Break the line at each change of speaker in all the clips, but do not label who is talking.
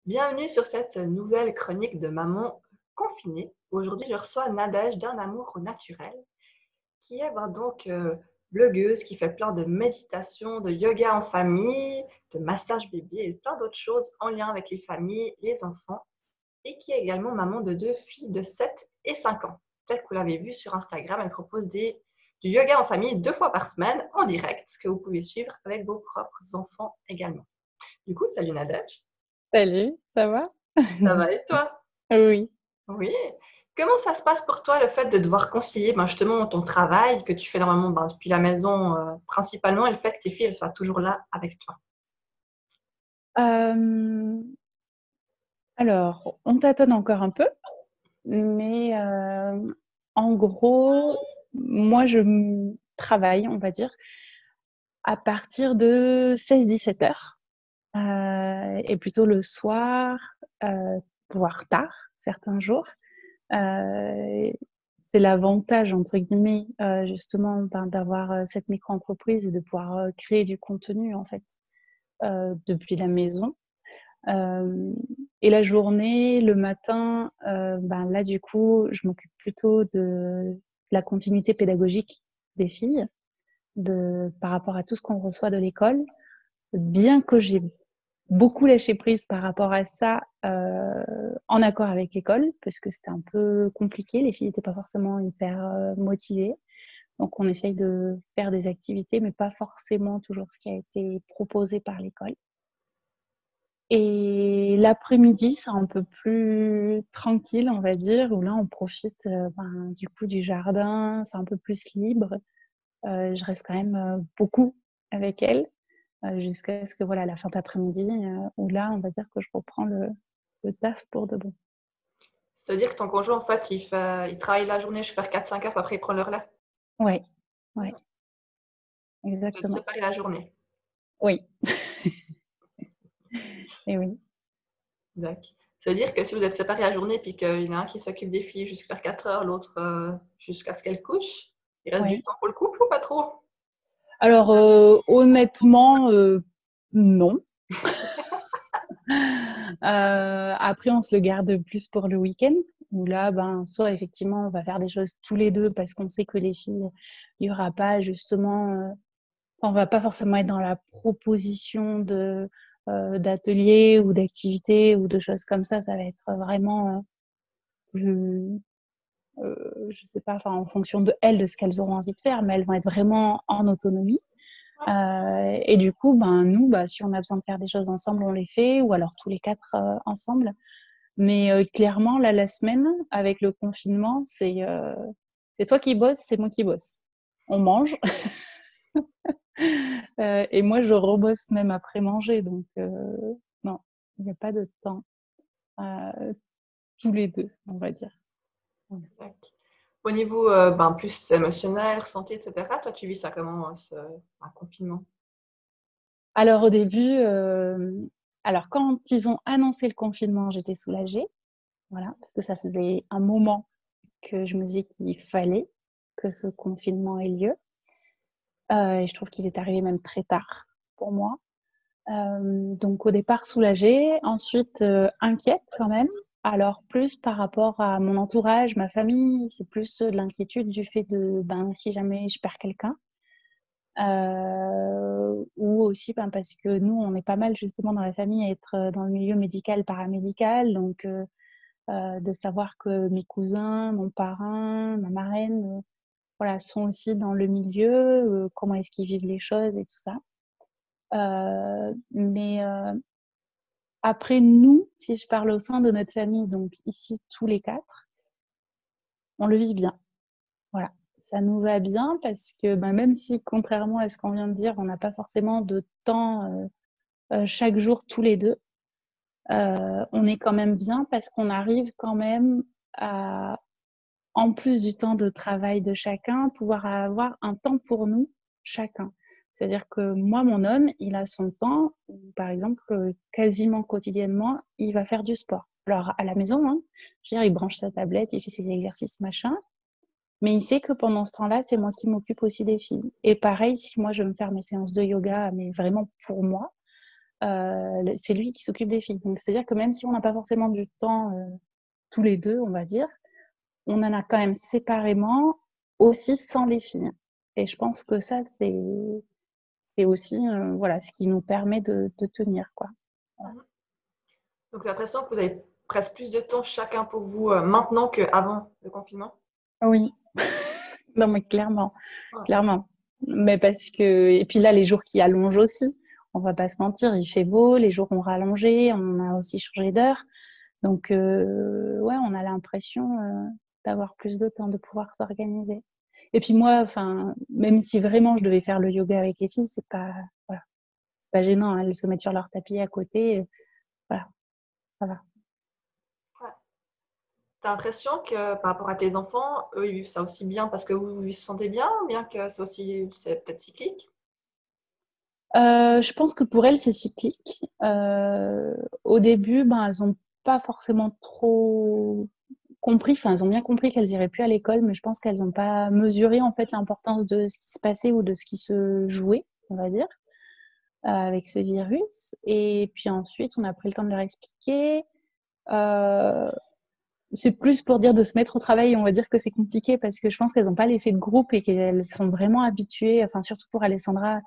Bienvenue sur cette nouvelle chronique de Maman confinée. Aujourd'hui, je reçois Nadège d'un amour au naturel, qui est blogueuse, qui fait plein de méditation, de yoga en famille, de massage bébé et plein d'autres choses en lien avec les familles, les enfants, et qui est également maman de deux filles de 7 et 5 ans. Peut-être que vous l'avez vu sur Instagram, elle propose du yoga en famille 2 fois par semaine en direct, ce que vous pouvez suivre avec vos propres enfants également. Du coup, salut Nadège,
Salut, ça va?
ça va et toi?
Oui.
Oui. Comment ça se passe pour toi, le fait de devoir concilier justement ton travail que tu fais normalement depuis la maison principalement et le fait que tes filles elles soient toujours là avec toi?
Hem, alors, on tâtonne encore un peu, mais en gros, moi, travaille, on va dire, à partir de 16-17 heures, et plutôt le soir, voire tard, certains jours. Heu, c'est «l'avantage» entre guillemets, justement, d'avoir, cette micro-entreprise et de pouvoir, créer du contenu, en fait, depuis la maison. Hem et la journée, le matin, là, du coup, je m'occupe plutôt de la continuité pédagogique des filles, par rapport à tout ce qu'on reçoit de l'école. Bien que j'ai beaucoup lâché prise par rapport à ça, en accord avec l'école, parce que c'était un peu compliqué. Les filles n'étaient pas forcément hyper, motivées. Donc on essaye de faire des activités, mais pas forcément toujours ce qui a été proposé par l'école. Et l'après-midi, c'est un peu plus tranquille, on va dire, où là, on profite, du coup, du jardin, c'est un peu plus libre. Je reste quand même, beaucoup avec elle, jusqu'à ce que, voilà, la fin d'après-midi, où là, on va dire que je reprends le taf pour de bon.
C'est-à-dire que ton conjoint, en fait, il travaille la journée jusqu'à 4-5 heures, puis après il prend le relais.
Ouais, ouais,
Mmh. Vous êtes
exactement.
séparés la journée.
Oui, et oui.
D'accord. C'est-à-dire que si vous êtes séparés la journée, puis qu'il y en a un qui s'occupe des filles jusqu'à 4 heures, l'autre jusqu'à ce qu'elles couchent, il reste du
Ouais.
temps pour le couple ou pas trop?
Alors, honnêtement, non. Après, on se le garde plus pour le week-end, où là, soit effectivement, on va faire des choses tous les 2 parce qu'on sait que les filles, il y aura pas justement, on va pas forcément être dans la proposition d'ateliers ou d'activités ou de choses comme ça. Ça va être vraiment, plus, je sais pas, enfin, en fonction d'elles, de ce qu'elles auront envie de faire, mais elles vont être vraiment en autonomie. Et du coup, nous, si on a besoin de faire des choses ensemble, on les fait, ou alors tous les 4 ensemble. Mais clairement, là, la semaine, avec le confinement, c'est toi qui bosses, c'est moi qui bosse. On mange et moi, je rebosse même après manger, donc non, il y a pas de temps, heu, tous les 2, on va dire. Ouais.
D'accord. Au niveau plus émotionnel, santé, etc., toi, tu vis ça comment, un confinement?
Alors au début, alors quand ils ont annoncé le confinement, j'étais soulagée, voilà, parce que ça faisait un moment que je me disais qu'il fallait que ce confinement ait lieu, et je trouve qu'il est arrivé même très tard pour moi. Donc au départ soulagée, ensuite, inquiète quand même. Alors plus par rapport à mon entourage, ma famille, c'est plus, de l'inquiétude du fait de, si jamais je perds quelqu'un, ou aussi, parce que nous, on est pas mal justement dans la famille à être, dans le milieu médical, paramédical, donc de savoir que mes cousins, mon parrain, ma marraine, voilà, sont aussi dans le milieu, comment est-ce qu'ils vivent les choses et tout ça. Mais après nous, si je parle au sein de notre famille, donc ici tous les 4, on le vit bien. Voilà, ça nous va bien parce que, même si contrairement à ce qu'on vient de dire, on n'a pas forcément de temps, chaque jour tous les 2, on est quand même bien parce qu'on arrive quand même à, en plus du temps de travail de chacun, pouvoir avoir un temps pour nous chacun. C'est-à-dire que moi, mon homme, il a son temps où, par exemple, quasiment quotidiennement, il va faire du sport. Alors, à la maison, hein, je veux dire, il branche sa tablette, il fait ses exercices, machin, mais il sait que pendant ce temps-là, c'est moi qui m'occupe aussi des filles. Et pareil, si moi, je veux me faire mes séances de yoga, mais vraiment pour moi, c'est lui qui s'occupe des filles. Donc, c'est-à-dire que même si on n'a pas forcément du temps tous les deux, on va dire, on en a quand même séparément aussi sans les filles. Et je pense que ça, c'est aussi voilà, ce qui nous permet de tenir, quoi. Voilà.
Donc, j'ai l'impression que vous avez presque plus de temps chacun pour vous maintenant qu'avant le confinement.
Oui, non, mais clairement,
Ouais.
clairement. Mais parce que, et puis là, les jours qui allongent aussi, on va pas se mentir, il fait beau, les jours ont rallongé, on a aussi changé d'heure. Donc, ouais, on a l'impression d'avoir plus de temps, de pouvoir s'organiser. Et puis moi, enfin, même si vraiment je devais faire le yoga avec les filles, c'est pas, voilà, pas gênant, hein. Elles se mettent sur leur tapis à côté, voilà, ça va.
Ouais. T'as l'impression que par rapport à tes enfants, eux, ils vivent ça aussi bien parce que vous vous sentez bien, bien que c'est peut-être cyclique.
Je pense que pour elles, c'est cyclique. Au début, ben, elles ont pas forcément trop compris, enfin, elles ont bien compris qu'elles iraient plus à l'école, mais je pense qu'elles n'ont pas mesuré en fait l'importance de ce qui se passait ou de ce qui se jouait, on va dire, avec ce virus. Et puis ensuite, on a pris le temps de leur expliquer. Euh, c'est plus pour dire de se mettre au travail, on va dire que c'est compliqué parce que je pense qu'elles n'ont pas l'effet de groupe et qu'elles sont vraiment habituées, enfin surtout pour Alessandra,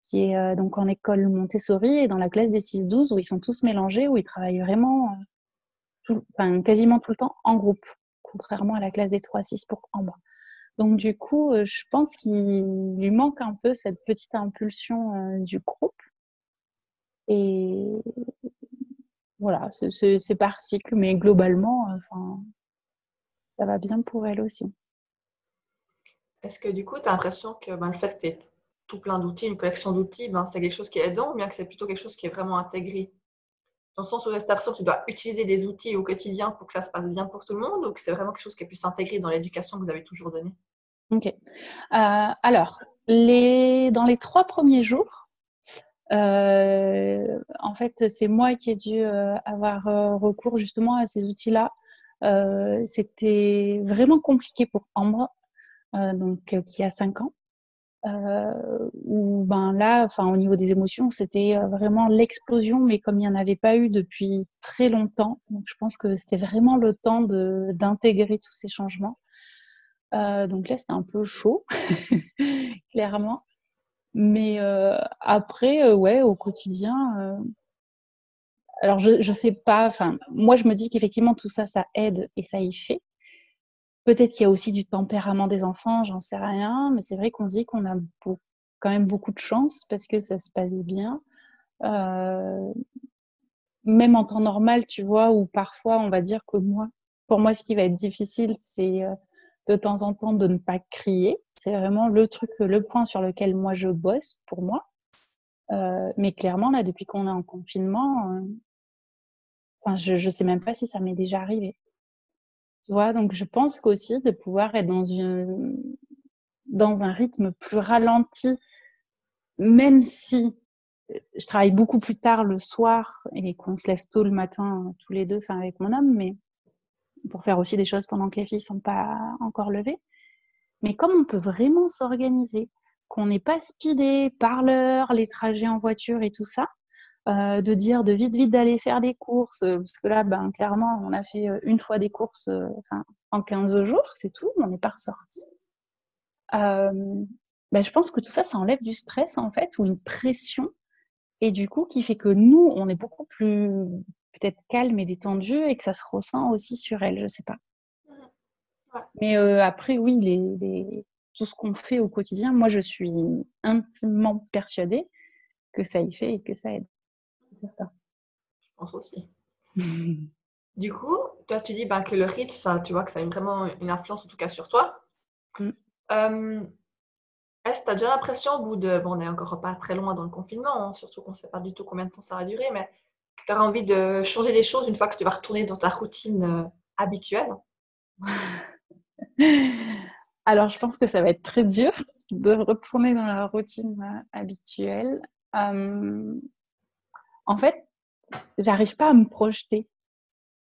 qui est donc en école Montessori et dans la classe des 6-12 où ils sont tous mélangés, où ils travaillent vraiment enfin, quasiment tout le temps en groupe, contrairement à la classe des 3-6 pour Ambre. Donc du coup, je pense qu'il lui manque un peu cette petite impulsion du groupe. Et voilà, c'est par cycle, mais globalement, enfin, ça va bien pour elle aussi.
Est-ce que du coup, tu as l'impression que ben, le fait que tu aies tout plein d'outils, une collection d'outils, ben, c'est quelque chose qui est aidant ou bien que c'est plutôt quelque chose qui est vraiment intégré? Dans le sens où tu as l'impression que tu dois utiliser des outils au quotidien pour que ça se passe bien pour tout le monde ou que c'est vraiment quelque chose qui est plus intégré dans l'éducation que vous avez toujours donnée?
Ok. Alors, dans les 3 premiers jours, en fait, c'est moi qui ai dû avoir recours justement à ces outils-là. C'était vraiment compliqué pour Ambre, donc qui a 5 ans. Où ben là, enfin au niveau des émotions, c'était vraiment l'explosion, mais comme il n'y en avait pas eu depuis très longtemps, donc je pense que c'était vraiment le temps d'intégrer tous ces changements. Donc là, c'était un peu chaud, clairement. Mais après, ouais, au quotidien, alors je sais pas, enfin, moi je me dis qu'effectivement tout ça, ça aide et ça y fait. Peut-être qu'il y a aussi du tempérament des enfants, j'en sais rien, mais c'est vrai qu'on se dit qu'on a quand même beaucoup de chance parce que ça se passe bien. Euh, Même en temps normal, tu vois, où parfois on va dire que pour moi, ce qui va être difficile, c'est de temps en temps de ne pas crier. C'est vraiment le point sur lequel moi je bosse pour moi. Mais clairement, là, depuis qu'on est en confinement, enfin, je sais même pas si ça m'est déjà arrivé. Tu vois, donc je pense qu'aussi de pouvoir être dans un rythme plus ralenti, même si je travaille beaucoup plus tard le soir et qu'on se lève tôt le matin tous les deux, enfin avec mon homme, mais pour faire aussi des choses pendant que les filles sont pas encore levées. Mais comme on peut vraiment s'organiser, qu'on n'est pas speedé par l'heure, les trajets en voiture et tout ça, de dire de vite d'aller faire des courses, parce que là, ben, clairement, on a fait une fois des courses en 15 jours, c'est tout, on n'est pas ressorti. Ben, je pense que tout ça, ça enlève du stress, en fait, ou une pression, et du coup, qui fait que nous, on est beaucoup plus peut-être calme et détendu, et que ça se ressent aussi sur elle, je sais pas.
Ouais.
Mais après, oui, tout ce qu'on fait au quotidien, moi, je suis intimement persuadée que ça y fait et que ça aide. C'est ça.
Je pense aussi. Du coup, toi, tu dis ben, que le rythme, ça, tu vois que ça a vraiment une influence, en tout cas sur toi.
Mm.
Euh, Est-ce que tu as déjà l'impression, au bout de. Bon, on n'est encore pas très loin dans le confinement, hein, surtout qu'on ne sait pas du tout combien de temps ça va durer, mais tu auras envie de changer des choses une fois que tu vas retourner dans ta routine habituelle?
Alors, je pense que ça va être très dur de retourner dans la routine habituelle. Euh, En fait, j'arrive pas à me projeter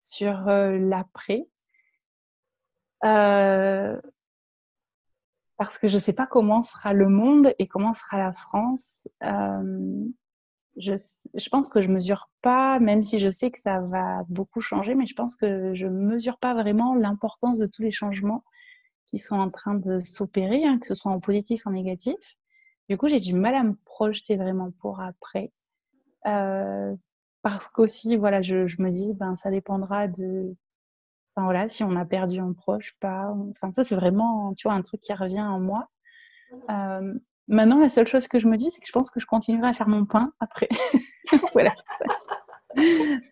sur l'après euh, parce que je sais pas comment sera le monde et comment sera la France. je pense que je mesure pas, même si je sais que ça va beaucoup changer, mais je pense que je mesure pas vraiment l'importance de tous les changements qui sont en train de s'opérer, hein, que ce soit en positif, en négatif. Du coup, j'ai du mal à me projeter vraiment pour après. Euh, Parce qu'aussi, voilà, je me dis, ben, ça dépendra de, enfin voilà, si on a perdu un proche, pas. Enfin, ça, c'est vraiment, tu vois, un truc qui revient en moi. Euh, Maintenant, la seule chose que je me dis, c'est que je pense que je continuerai à faire mon pain après. Voilà.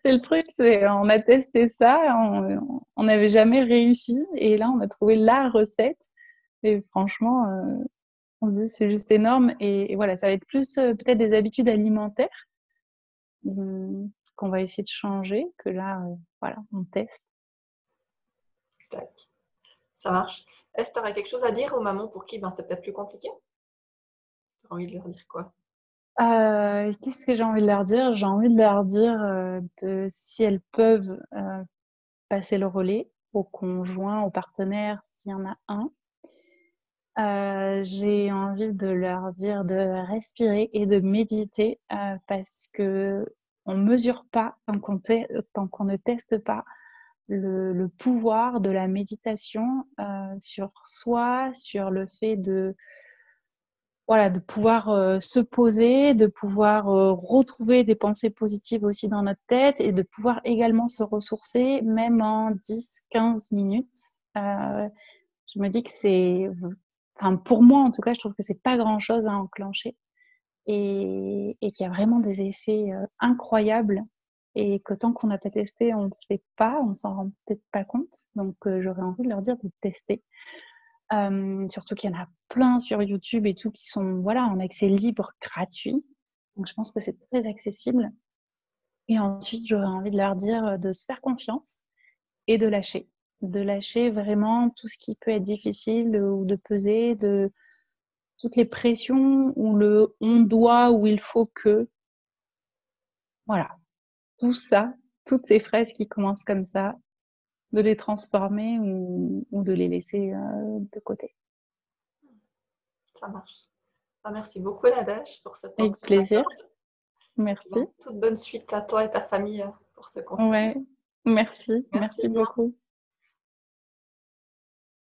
C'est le truc, c'est on a testé ça, on n'avait jamais réussi, et là, on a trouvé la recette. Et franchement, on se dit c'est juste énorme. Et voilà, ça va être plus peut-être des habitudes alimentaires qu'on va essayer de changer, que là, voilà, on teste.
Tac. Ça marche. Est-ce que tu aurais quelque chose à dire aux mamans pour qui ben, c'est peut-être plus compliqué? Tu as envie de leur dire quoi?
Qu'est-ce que j'ai envie de leur dire? J'ai envie de leur dire si elles peuvent passer le relais au conjoint, au partenaire, s'il y en a un. J'ai envie de leur dire de respirer et de méditer parce que on mesure pas tant qu'on ne teste pas le pouvoir de la méditation sur soi, sur le fait de voilà, de pouvoir se poser, de pouvoir retrouver des pensées positives aussi dans notre tête et de pouvoir également se ressourcer, même en 10-15 minutes. Je me dis que c'est, enfin, pour moi en tout cas, je trouve que c'est pas grand-chose à enclencher et qu'il y a vraiment des effets incroyables et que tant qu'on n'a pas testé, on ne sait pas, on s'en rend peut-être pas compte. Donc j'aurais envie de leur dire de tester. Surtout qu'il y en a plein sur YouTube et tout qui sont voilà, en accès libre, gratuit. Donc je pense que c'est très accessible. Et ensuite, j'aurais envie de leur dire de se faire confiance et de lâcher. De lâcher vraiment tout ce qui peut être difficile ou de peser, de toutes les pressions ou le on doit ou il faut que. Voilà, tout ça, toutes ces phrases qui commencent comme ça, de les transformer ou de les laisser de côté.
Ça marche. Ah, merci beaucoup, Nadège, pour ce temps que
Avec
tu nous
plaisir.
accordes.
Merci.
Toute bonne suite à toi et ta famille pour ce confinement.
Ouais, merci.
Merci
Merci
bien.
beaucoup.